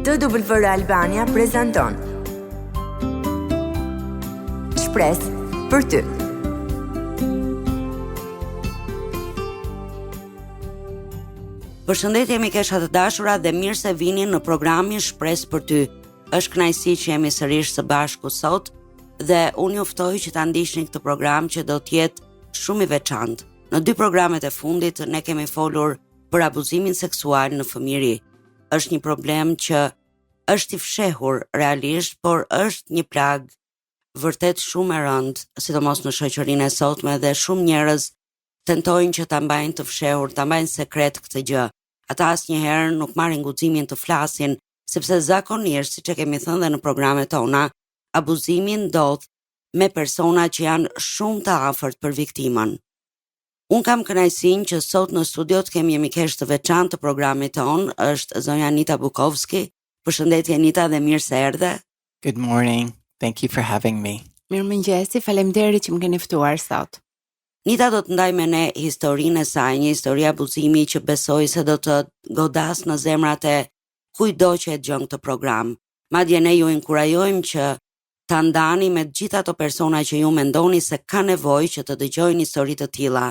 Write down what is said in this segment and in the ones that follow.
TWR Albania prezanton Shpresë për ty. Përshëndetje mikesha të dashura dhe mirë se vini në programin Shpresë për ty. Është kënaqësi që jemi sërish së bashku sot dhe unë ju ftoj që ta ndiqni këtë program që do të jetë shumë i veçantë. Në 2 programet e fundit ne kemi folur për abuzimin seksual në fëmijëri. Është një problem që është i fshehur realisht, por është një plagë vërtet shumë e rëndë, sidomos në shoqërinë e sotme dhe shumë njerëz tentojnë që ta mbajnë të fshehur, ta mbajnë sekret këtë gjë. Ata asnjëherë nuk marrin guximin të flasin, sepse zakonisht, siç e kemi thënë dhe në programet tona, abuzimi ndodh me persona që janë shumë të afërt për viktimën. Unë kam kënaqësinë që sot në studio të kemi një mikesh të veçantë të programit ton, është zonja Anita Bukovski. Përshëndetje Anita dhe mirë se erdhe. Good morning. Thank you for having me. Mirëmëngjesi, faleminderit që më keni ftuar sot. Nita do të ndaj me ne historinë e saj, një histori abuzimi që besoj se do të godas në zemrat e kujdo që e dëgjon këtë program. Madje ne ju inkurajojmë që ta ndani me të gjitha ato persona që ju mendoni se ka nevojë që të dëgjojnë histori të tilla.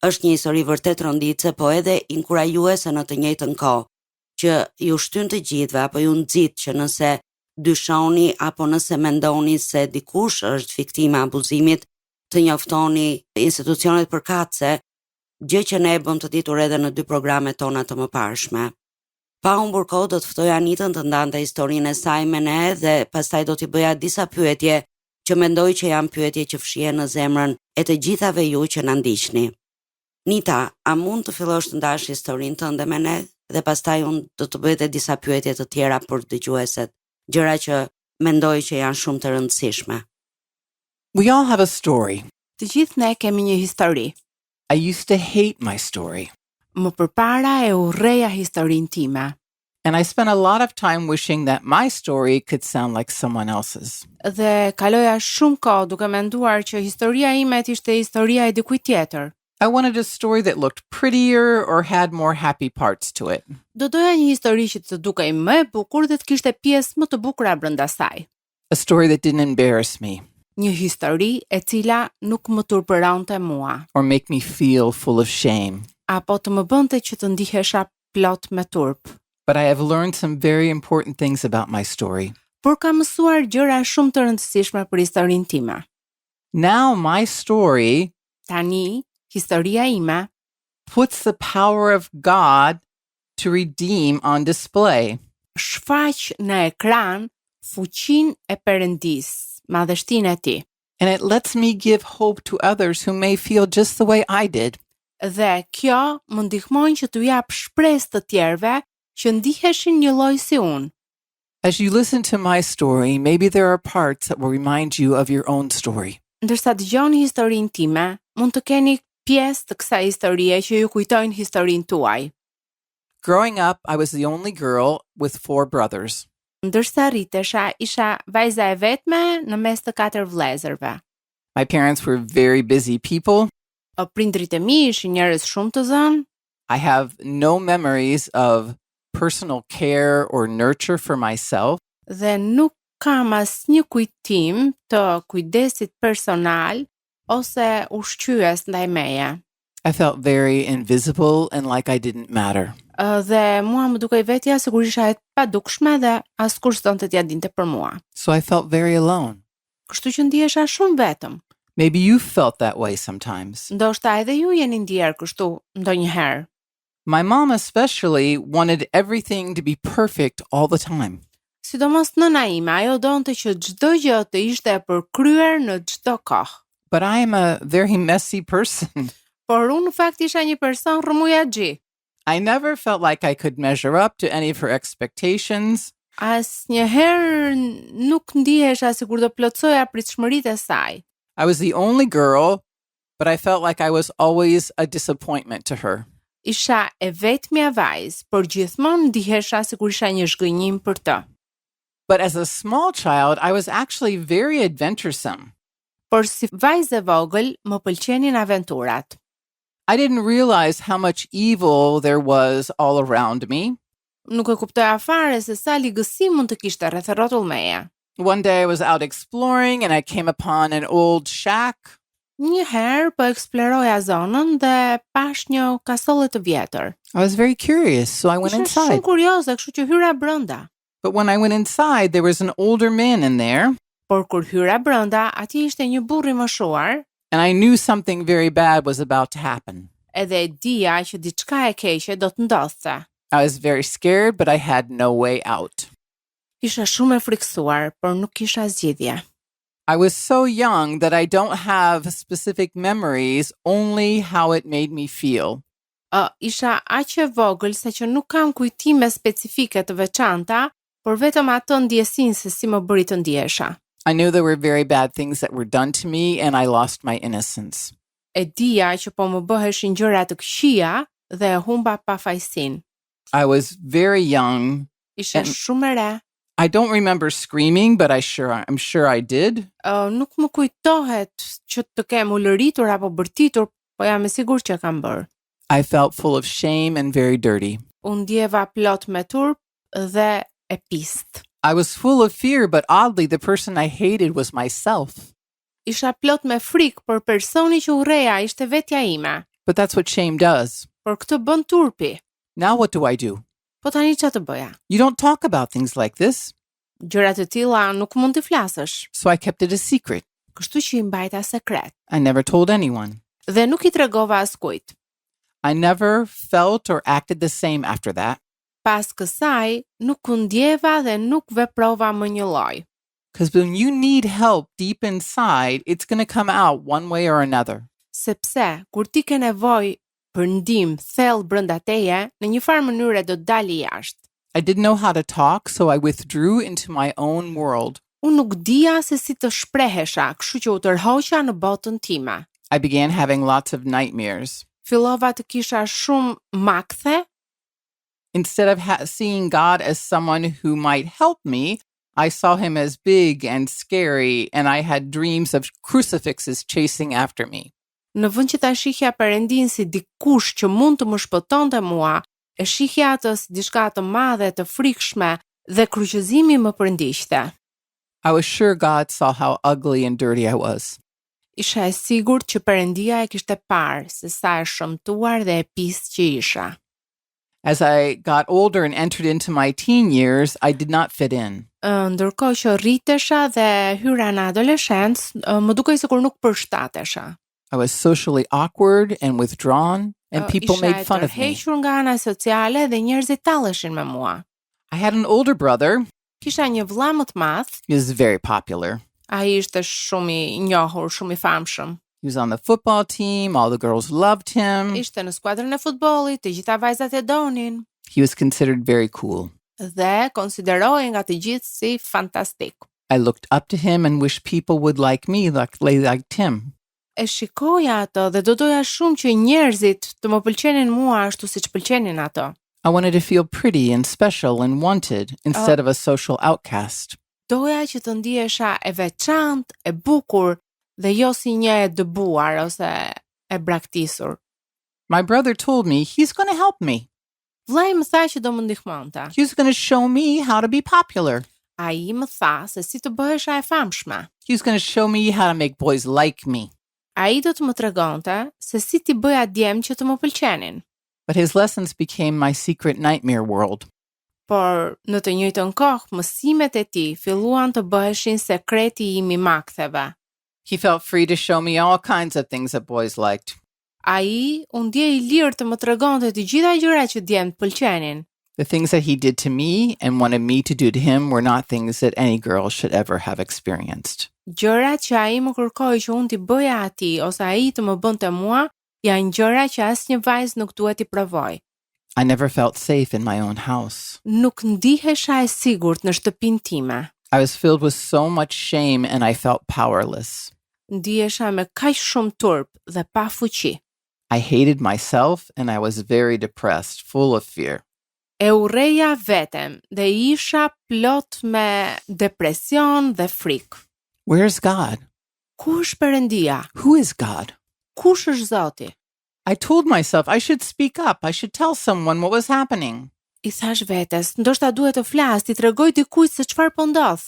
Është një histori vërtet rënditse, po edhe inkurajuese në të njëjtën kohë, që ju shtyn të gjithëve apo ju nxit që nëse dyshoni apo nëse mendoni se dikush është viktima e abuzimit, të njoftoni institucionet përkatëse, gjë që ne e bëm të ditur edhe në 2 programet tona të mëparshme. Pa humbur kohë do të ftoj Anitën të ndante historinë e saj me ne dhe pastaj do t'i bëja disa pyetje që mendoj që janë pyetje që fshihen në zemrën e të gjithave ju që na ndiqni. Nita, a mund të fillosh të ndash historinë tënde me ne dhe pastaj unë do të bëj edhe disa pyetje të tjera për dëgjueset, gjëra që mendoj që janë shumë të rëndësishme. We all have a story. Të gjithë ne kemi një histori. I used to hate my story, Më përpara e urreja historinë time and I spent a lot of time wishing that my story could sound like someone else's. dhe kaloja shumë kohë duke menduar që historia ime të ishte historia e dikujt tjetër. I wanted a story that looked prettier or had more happy parts to it. Do doja një histori që të dukej më e bukur dhe të kishte pjesë më të bukura brenda saj. A story that didn't embarrass me Një histori e cila nuk më turpëronte mua, or make me feel full of shame. apo të më bënte që të ndihesha plot me turp. But I have learned some very important things about my story. Por kam mësuar gjëra shumë të rëndësishme për historinë time. Now my story Tani, historia ime puts the power of God to redeem on display. shfaq në ekran fuqinë e Perëndis, madhështinë e tij. And it lets me give hope to others who may feel just the way I did. Dhe kjo më ndihmon që t'u jap shpresë të tjerëve që ndiheshin një lloj si unë. As you listen to my story, maybe there are parts that will remind you of your own story. Ndërsa dëgjoni historinë time, mund të keni pjesë të kësaj historie që ju kujtojnë historinë tuaj. Growing up, I was the only girl with 4 brothers. Ndërsa rritesha, isha vajza e vetme në mes të 4 vëllezërve. My parents were very busy people. Prindrit e mi ishin njerëz shumë të zënë. I have no memories of personal care or nurture for myself. Dhe nuk kam asnjë kujtim të kujdesit personal ose ushqyes ndaj meje. I felt very invisible and like I didn't matter. Dhe mua më dukej vetja sikur isha e padukshme dhe askush s'donte t'ja dinte për mua. So I felt very alone. Kështu që ndihesha shumë vetëm. Maybe you felt that way sometimes. Ndoshta edhe ju jeni ndier kështu ndonjëherë. My mom especially wanted everything to be perfect all the time. Sidomos nëna ime, ajo donte që çdo gjë të ishte e përkryer në çdo kohë. But I am a very messy person. Por unë në fakt isha një person rrëmujaxhi. I never felt like I could measure up to any of her expectations. Asnjëherë nuk ndihesha sikur do plotësoja pritshmëritë e saj. I was the only girl, but I felt like I was always a disappointment to her. Isha e vetmja vajzë, por gjithmonë ndihesha sikur isha një zhgënjim për të. But as a small child, I was actually very adventuresome. Por si vajzë e vogël, më pëlqenin aventurat. I didn't realize how much evil there was all around me. nuk e kuptoja fare se sa ligësim mund të kishte rreth rrotull meje. One day I was out exploring and I came upon an old shack. Një herë po eksploroja zonën dhe pash një kasolle të vjetër. I was very curious, so I went Isha inside. shumë kurioze, kështu që hyra brenda. But when I went inside, there was an older man in there, Por kur hyra brenda, atje ishte një burr I moshuar, and I knew something very bad was about to happen. edhe e dija që diçka e keqe do të ndodhte. I was very scared, but I had no way out. Isha shumë e friksuar, por nuk kisha zgjidhje. I was so young that I don't have specific memories, only how it made me feel. Isha aq e vogël sa që nuk kam kujtime specifike të veçanta, por vetëm ato ndjesinë se si më bëri të ndihesha. I knew there were very bad things that were done to me, and I lost my innocence. E dija që po më bëheshin gjëra të këqija dhe e humba pafajsinë. I was very young. Isha shumë e re. I don't remember screaming, but I'm sure I did. Nuk më kujtohet që të kem ulëritur apo bërtitur, po jam e sigurt që kam bërë. I felt full of shame and very dirty. Unë ndjeva plot me turp dhe e pist. I was full of fear, but oddly, the person I hated was myself. Isha plot me frikë, por personi që urreja ishte vetja ime. But that's what shame does. Por këtë bën turpi. Now what do I do? Po tani ç'a të bëja? You don't talk about things like this. Gjëra të tilla nuk mund t'i flasësh, So I kept it a secret. kështu që I mbajta sekret. I never told anyone. Dhe nuk I tregova askujt. I never felt or acted the same after that. Pas kësaj, nuk u ndjeva dhe nuk veprova më një lloj. Because when you need help deep inside, it's going to come out one way or another. Sepse, kur ti ke nevojë për ndihmë thellë brenda teje, në një farë mënyre do të dali jashtë. I didn't know how to talk, so I withdrew into my own world. Unë nuk dija se si të shprehesha, kështu që u tërhoqa në botën time. I began having lots of nightmares. Fillova të kisha shumë makthe. Instead of seeing God as someone who might help me, I saw him as big and scary, and I had dreams of crucifixes chasing after me. Në vend që ta shihja Perëndin si dikush që mund të më shpëtonte mua, e shihja atë si diçka të madhe, të frikshme dhe kryqëzimi më përndiqte. I was sure God saw how ugly and dirty I was. Isha e sigurt që Perëndia e kishte parë se sa e shëmtuar dhe e pist që isha. As I got older and entered into my teen years, I did not fit in. Ndërkohë që rritesha dhe hyra në adoleshencë, më dukej sikur nuk përshtatesha. I was socially awkward and withdrawn, and people made fun of me. Isha e tërhequr nga ana sociale dhe njerëzit talleshin me mua. I had an older brother. Kisha një vëlla më të madh. He was very popular. Ai ishte shumë I njohur, shumë I famshëm. He was on the football team. All the girls loved him. Ishte në skuadrën e futbollit, të gjitha vajzat e donin. He was considered very cool. Dhe konsiderohej nga të gjithë si fantastik. I looked up to him and wished people would like me like they liked him. E shikoja ato dhe do doja shumë që njerëzit të më pëlqenin mua ashtu siç pëlqenin ato. I wanted to feel pretty and special and wanted instead of a social outcast. Doja që të ndihesha e veçantë, e bukur dhe jo si një e dëbuar ose e braktisur. My brother told me he's going to help me. Vllai më tha që do më ndihmonte. He's going to show me how to be popular. Ai më tha se si të bëhesha e famshme. He's going to show me how to make boys like me. Ai do të më tregonte se si t'i bëja djem që të më pëlqenin. But his lessons became my secret nightmare world. Por në të njëjtën kohë, mësimet e tij filluan të bëheshin sekreti im I maktheve. He felt free to show me all kinds of things that boys liked. Ai u ndjej I lirë të më tregonte të gjitha gjërat që djemt pëlqenin. The things that he did to me and wanted me to do to him were not things that any girl should ever have experienced. Gjërat që ai më kërkoi që unë t'i bëja atij ose ai të më bënte mua, janë gjëra që asnjë vajzë nuk duhet t'i provoj. I never felt safe in my own house. Nuk ndihesha e sigurt në shtëpinë time. I was filled with so much shame and I felt powerless. Ndihesha me kaq shumë turp dhe pa fuqi. I hated myself and I was very depressed, full of fear. E urreja vetem dhe isha plot me depresion dhe frikë. Where's God? Ku është Perëndia? Who is God? Kush është Zoti? I told myself I should speak up. I should tell someone what was happening. I thash vetes, ndoshta duhet të flas, ti tregoj dikujt se çfarë po ndodh.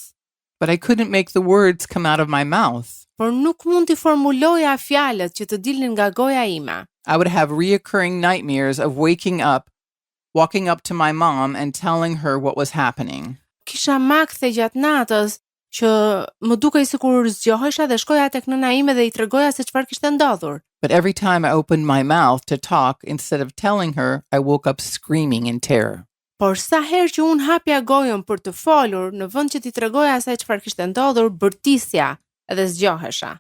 But I couldn't make the words come out of my mouth. Por nuk mund t'i formuloja fjalët që të dilnin nga goja ime. I would have reoccurring nightmares of waking up, walking up to my mom and telling her what was happening. Kisha makthe gjatë natës që më dukej sikur zgjohesha dhe shkoja tek nëna ime dhe I tregoja se çfarë kishte ndodhur. But every time I opened my mouth to talk, instead of telling her, I woke up screaming in terror. Por sa herë që unë hapja gojën për të folur, në vend që t'i tregoja asaj çfarë kishte ndodhur, bërtisja edhe zgjohesha.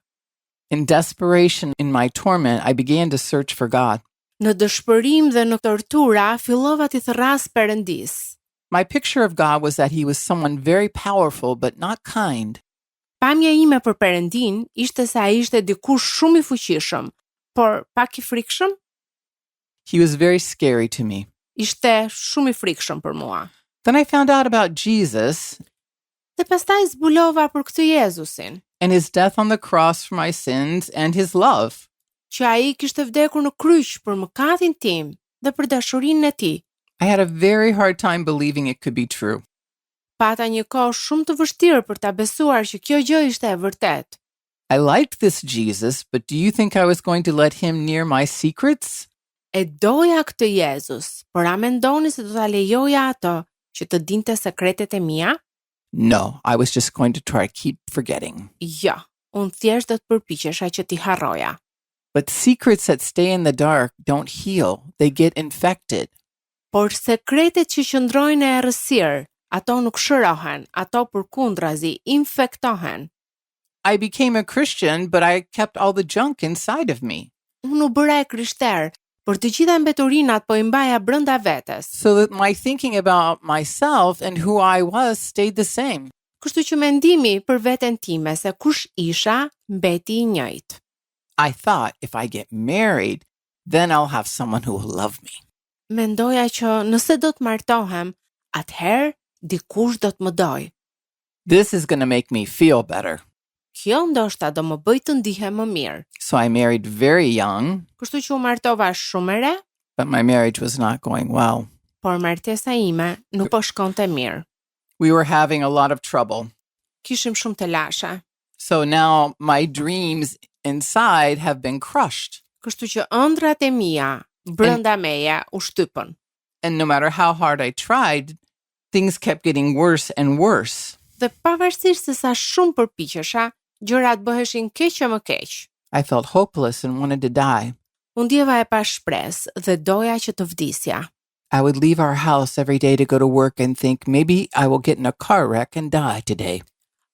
In desperation, in my torment, I began to search for God. Në dëshpërim dhe në tortura, fillova t'i thërras Perëndis. My picture of God was that he was someone very powerful but not kind. Pamja ime për Perëndin ishte se ai ishte dikush shumë I fuqishëm, por pak I frikshëm. He was very scary to me. Ishte shumë I frikshëm për mua. Then I found out about Jesus Dhe pastaj zbulova për këtë Jezusin, and his death on the cross for my sins and his love. që ai kishte vdekur në kryq për mëkatin tim dhe për dashurinë e tij. I had a very hard time believing it could be true. Pata një kohë shumë të vështirë për ta besuar që kjo gjë ishte e vërtetë. I liked this Jesus, but do you think I was going to let him near my secrets? E doja këtë Jezus, por a mendoni se do ta lejoja atë që të dinte sekretet e mia? No, I was just going to try to keep forgetting. Jo, unë thjesht do të përpiqesha që t'i harroja. But secrets that stay in the dark don't heal, they get infected. Por sekretet që qëndrojnë e errësirë, ato nuk shërohen, ato përkundrazi infektohen. I became a Christian, but I kept all the junk inside of me. Unë u bëra e krishter, por të gjitha mbeturinat po I mbaja brenda vetes. So that my thinking about myself and who I was stayed the same. Kështu që mendimi për veten time se kush isha, mbeti I njëjtë. I thought if I get married, then I'll have someone who will love me. Mendoja që nëse do të martohem, atëherë dikush do të më doj. This is going to make me feel better. Kjo ndoshta do më bëj të ndihem më mirë. So I married very young, Kështu që u martova shumë e re, but my marriage was not going well. por martesa ime nuk po shkonte mirë. We were having a lot of trouble. Kishim shumë të lasha. So now my dreams inside have been crushed. Kështu që ëndrat e mia brenda meje u shtypën. And no matter how hard I tried, things kept getting worse and worse. Dhe pavarësisht se sa shumë përpiqesha, gjërat bëheshin keq e më keq. I felt hopeless and wanted to die. Unë ndjeva e pa shpresë dhe doja që të vdisja. I would leave our house every day to go to work and think maybe I will get in a car wreck and die today.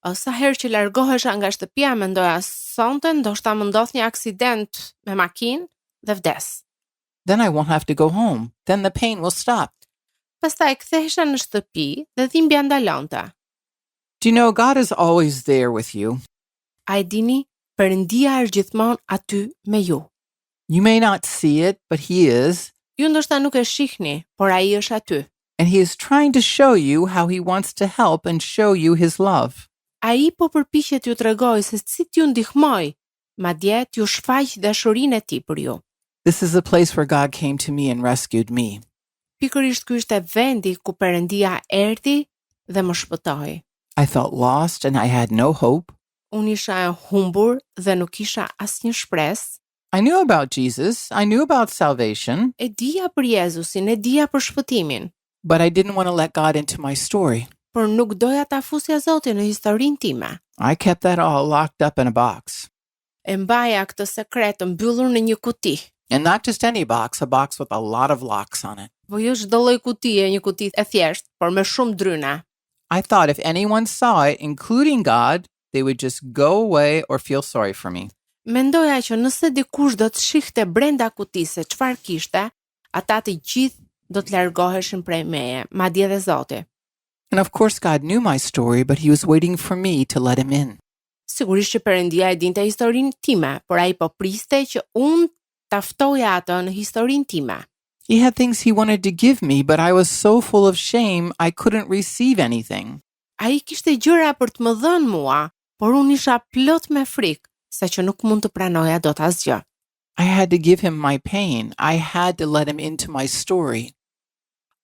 Sa herë që largohesha nga shtëpia, mendoja sonte ndoshta më ndodh një aksident me makinë dhe vdes. Then I won't have to go home. Then the pain will stop. Pastaj kthehesha në shtëpi dhe dhimbja ndalonte. Do you know God is always there with you? A e dini, Perëndia është gjithmonë aty me ju. You may not see it, but he is. Ju ndoshta nuk e shihni, por ai është aty. And he is trying to show you how he wants to help and show you his love. Ai po përpiqet t'ju tregojë se si t'ju ndihmoj, madje t'ju shfaq dashurinë e tij për ju. This is the place where God came to me and rescued me. Pikërisht ky ishte vendi ku Perëndia erdhi dhe më shpëtoi. I felt lost and I had no hope. Unë isha e humbur dhe nuk kisha asnjë shpresë. I knew about Jesus. I knew about salvation, E dija për Jezusin, e dija për shpëtimin, but I didn't want to let God into my story. por nuk doja ta fusja Zotin në historinë time. I kept that all locked up in a box. E mbaja këtë sekret të mbyllur në një kuti. And not just any box, a box with a lot of locks on it. Po jo çdo lloj kutie, një kuti e thjeshtë, por me shumë dryna. I thought if anyone saw it, including God, they would just go away or feel sorry for me. Mendoja që nëse dikush do të shihte brenda kutisë çfarë kishte, ata të gjithë do të largoheshin prej meje, madje edhe Zoti. And of course God knew my story, but he was waiting for me to let him in. Sigurisht që Perëndia e dinte historinë time, por ai po priste që unë ta ftoja atë në historinë time. He had things he wanted to give me, but I was so full of shame I couldn't receive anything. Ai kishte gjëra për të më dhënë mua, por unë isha plot me frikë, saqë nuk mund të pranoja dot asgjë. I had to give him my pain. I had to let him into my story.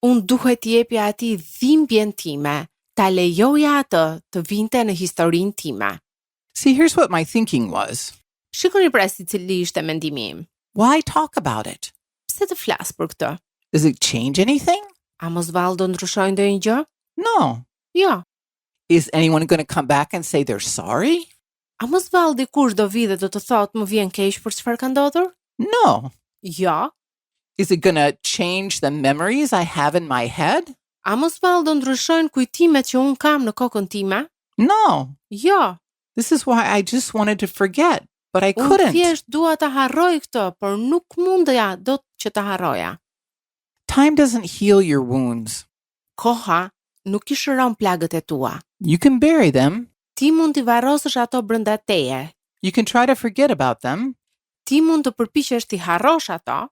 Unë duhet t'jepja atij dhimbjen time, ta lejoja atë të vinte në historinë time. See, here's what my thinking was. Shikoni pra si cili ishte mendimi im. Why talk about it? Pse të flas për këtë? Does it change anything? A mos vallë do ndryshojë ndonjë gjë? No. Jo. Is anyone going to come back and say they're sorry? A mos vallë dikush do vi dhe do të thotë më vjen keq për çfarë ka ndodhur? No. Jo. Is it going to change the memories I have in my head? A mos vallë do ndryshojnë kujtimet që un kam në kokën time? No. Jo. This is why I just wanted to forget, but I Unë couldn't. thjesht dua ta harroj këtë, por nuk mundja dot që ta harroja. Time doesn't heal your wounds. Koha nuk I shëron plagët e tua. You can bury them. Ti mund t'i varrosësh ato brenda teje. You can try to forget about them, Ti mund të përpiqesh t'i harrosh ato,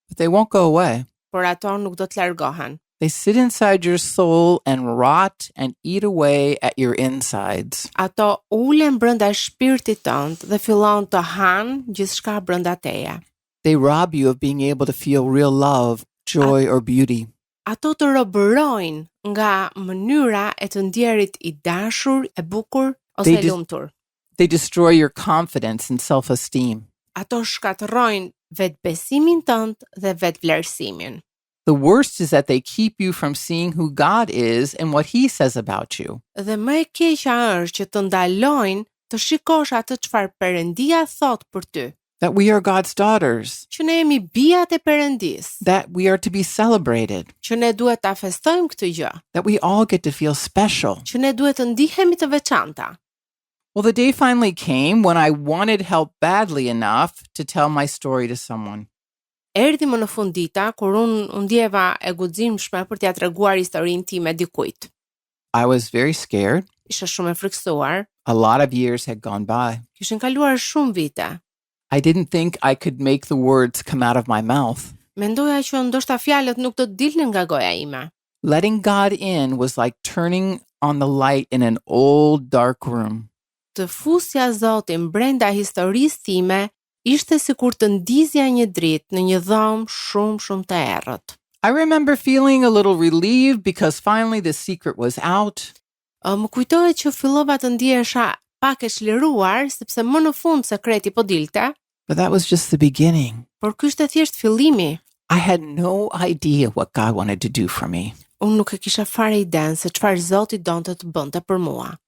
but they won't go away. por ato nuk do të largohen. They sit inside your soul and rot and eat away at your insides. Ato ulen brenda shpirtit tënd dhe fillon të hanë gjithçka brenda teje. They rob you of being able to feel real love, joy, or beauty. Ato të robërojnë nga mënyra e të ndjerit I dashur, e bukur ose They e dis- lumtur. They destroy your confidence and self-esteem. Ato shkatërrojnë vetbesimin tënd dhe vetvlerësimin. The worst is that they keep you from seeing who God is and what He says about you. Dhe më e keqja është që të ndalojnë të shikosh atë çfarë Perëndia thot për ty, That we are God's daughters. që ne jemi bijat e Perëndis, That we are to be celebrated. që ne duhet ta festojmë këtë gjë, That we all get to feel special. që ne duhet të ndihemi të veçanta. Well, the day finally came when I wanted help badly enough to tell my story to someone. Erdhi më në fund dita kur unë u ndjeva e guximshme për t'ia treguar historinë time dikujt. I was very scared. Isha shumë e frikësuar, A lot of years had gone by. kishin kaluar shumë vite. I didn't think I could make the words come out of my mouth. Mendoja që ndoshta fjalët nuk do të dilnin nga goja ime. Letting God in was like turning on the light in an old dark room. Të fusja Zotin brenda historisë time ishte sikur të ndizja një dritë në një dhomë shumë të errët. I remember feeling a little relieved because finally the secret was out. Më kujtohet që fillova të ndihesha pak e çliruar sepse më në fund sekreti po dilte, But that was just the beginning. por ky ishte thjesht fillimi. I had no idea what God wanted to do for me. Unë nuk e kisha fare idenë se çfarë Zoti donte të bënte për mua.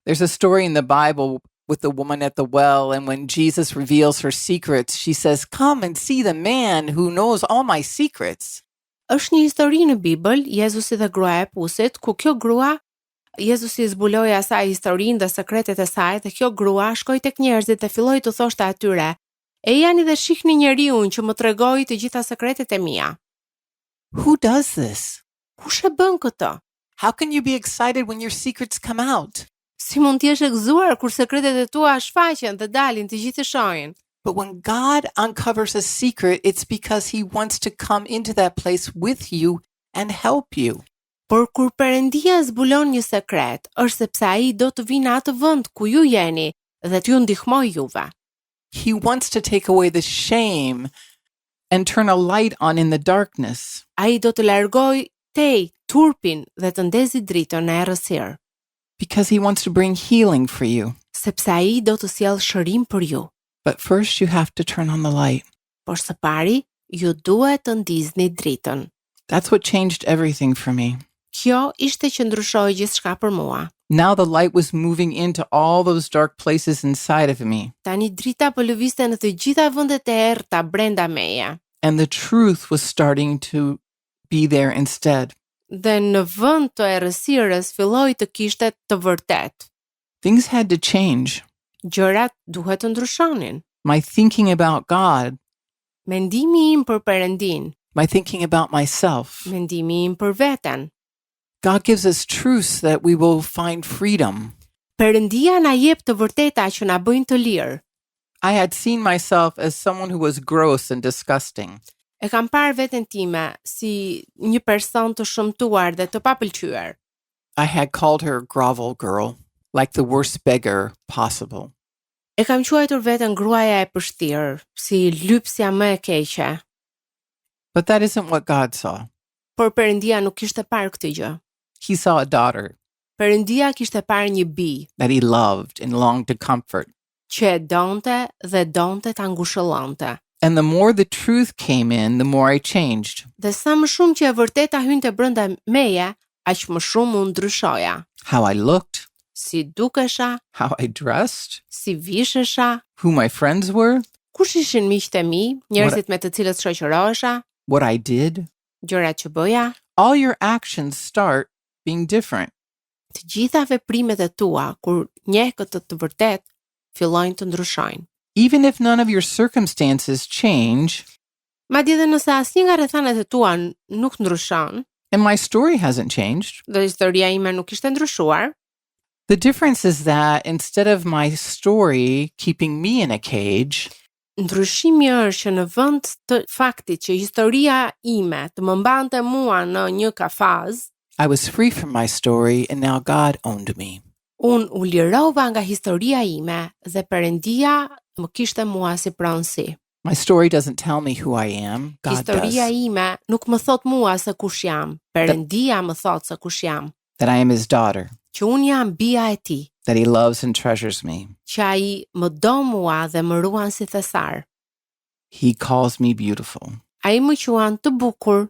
There's a story in the Bible with the woman at the well, and when Jesus reveals her secrets, she says, "Come and see the man who knows all my secrets." Është një histori në Bibël, Jezusi dhe gruaja e pusit, ku kjo grua Jezusi zbuloi asaj historinë dhe sekretet e saj dhe kjo grua shkoi tek njerëzit dhe filloi të thoshte atyre: "E jani dhe shihni njeriun që më tregoi të gjitha sekretet e mia." Who does this? Kush e bën këtë? How can you be excited when your secrets come out? Si mund t'jesh e gëzuar kur sekretet e tua shfaqen dhe dalin të gjithë shohin? But when God uncovers a secret, it's because He wants to come into that place with you and help you. Por kur Perëndia zbulon një sekret, është sepse ai do të vinë në atë vend ku ju jeni dhe t'ju ndihmoj juve. He wants to take away the shame and turn a light on in the darkness. Ai do të largoj tej turpin dhe të ndezi dritën në errësirë, Because He wants to bring healing for you. sepse ai do të sjellë shërim për ju. But first, you have to turn on the light. Por së pari, ju duhet të ndizni dritën. That's what changed everything for me. Kjo ishte që ndryshoi gjithçka për mua. Now the light was moving into all those dark places inside of me, Tani drita po lëvizte në të gjitha vendet e errta brenda meje. and the truth was starting to be there instead. Dhe në vend të errësirës filloi të kishte të vërtet. Things had to change. Gjërat duhet të ndryshonin. My thinking about God, Mendimi im për Perëndin, my thinking about myself. mendimi im për veten. God gives us truths that we will find freedom. Perëndia na jep të vërteta që na bëjnë të lirë. I had seen myself as someone who was gross and disgusting. E kam parë veten time si një person të shëmtuar dhe të papëlqyer. I had called her grovel girl, like the worst beggar possible. E kam quajtur veten gruaja e pështirë, si lypsja më e keqe. But that isn't what God saw. por Perëndia nuk kishte parë këtë gjë. He saw a daughter Perëndia kishte parë një bij that he loved and longed to comfort. që e donte dhe donte ta ngushëllonte. And the more the truth came in, the more I changed. Dhe sa më shumë që e vërteta hynte brenda meje, aq më shumë u ndryshoja. How I looked, Si dukesha, how I dressed, si vishesha, who my friends were, kush ishin miqtë e mi, njerëzit me të cilët shoqërohesha, what I did. gjërat që bëja, All your actions start being different. të gjitha veprimet e tua kur njeh këtë të vërtet, fillojnë të ndryshojnë. Even if none of your circumstances change, Madje edhe nëse asnjë nga rrethanat e tua nuk ndryshon, and my story hasn't changed, dhe historia ime nuk ishte ndryshuar, the difference is that instead of my story keeping me in a cage, ndryshimi është që në vend të faktit që historia ime të më mbante mua në një kafaz, I was free from my story and now God owned me. unë u lirova nga historia ime dhe Perëndia më kishte mua si pronësi. My story doesn't tell me who I am, God Historia does. ime nuk më thot mua se kush jam, Perëndia më thot se kush jam, That I am his daughter, që unë jam bija e tij, that he loves and treasures me. që ai më do mua dhe më ruan si thesar. He calls me beautiful, Ai më quan të bukur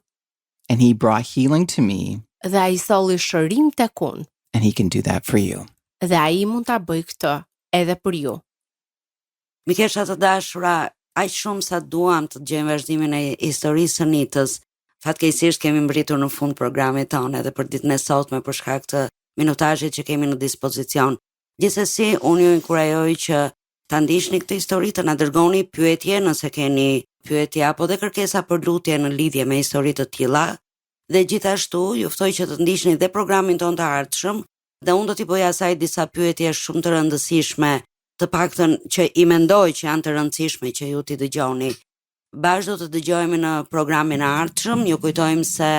and he brought healing to me, dhe ai solli shërim tek unë, and he can do that for you. dhe ai mund ta bëj këtë edhe për ju. Mikesha të dashura, aq shumë sa duam të gjejmë vazhdimin e historisë së Nitës. Fatkeqësisht kemi mbritur në fund programit tonë edhe për ditën e sotme për shkak të minutazhit që kemi në dispozicion. Gjithsesi, unë ju inkurajoj që ta ndiqni këtë histori, të na dërgoni pyetje nëse keni pyetje apo dhe kërkesa për lutje në lidhje me histori të tilla. Dhe gjithashtu, ju ftoj që të ndiqni dhe programin tonë të ardhshëm, dhe unë do t'i bëj asaj disa pyetje shumë të rëndësishme, të paktën që i mendoj që janë të rëndësishme që ju t'i dëgjoni. Bashkë do të dëgjojmë në programin e ardhshëm. Ju kujtojmë se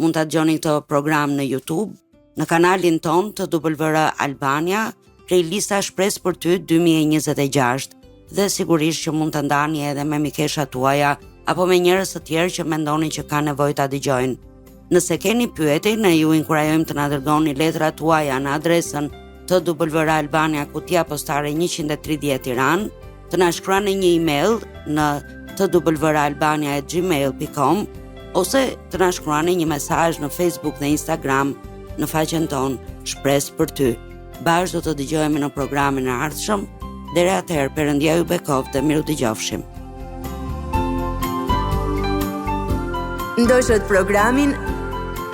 mund ta dëgjoni këtë program në YouTube, në kanalin ton të WR Albania, playlista Shpresë për ty 2026, dhe sigurisht që mund të ndani edhe me mikeshat tuaja apo me njerëz të tjerë që mendoni që kanë nevojë ta dëgjojnë. Nëse keni pyetje, ne ju inkurajojmë të na dërgoni letrat tuaja në adresën TWR Albania, kutia postare 130 Tiranë, të na shkruani një email në twralbania@gmail.com ose të na shkruani një mesazh në Facebook dhe Instagram në faqen tonë Shpresë për ty. Bashkë do të dëgjohemi në programin e ardhshëm. Deri atëherë, Perëndia ju bekoftë, miru dëgjofshim. Ndoshët programin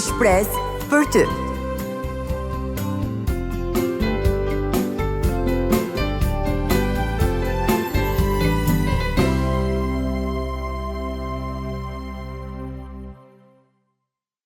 Shpresë për ty.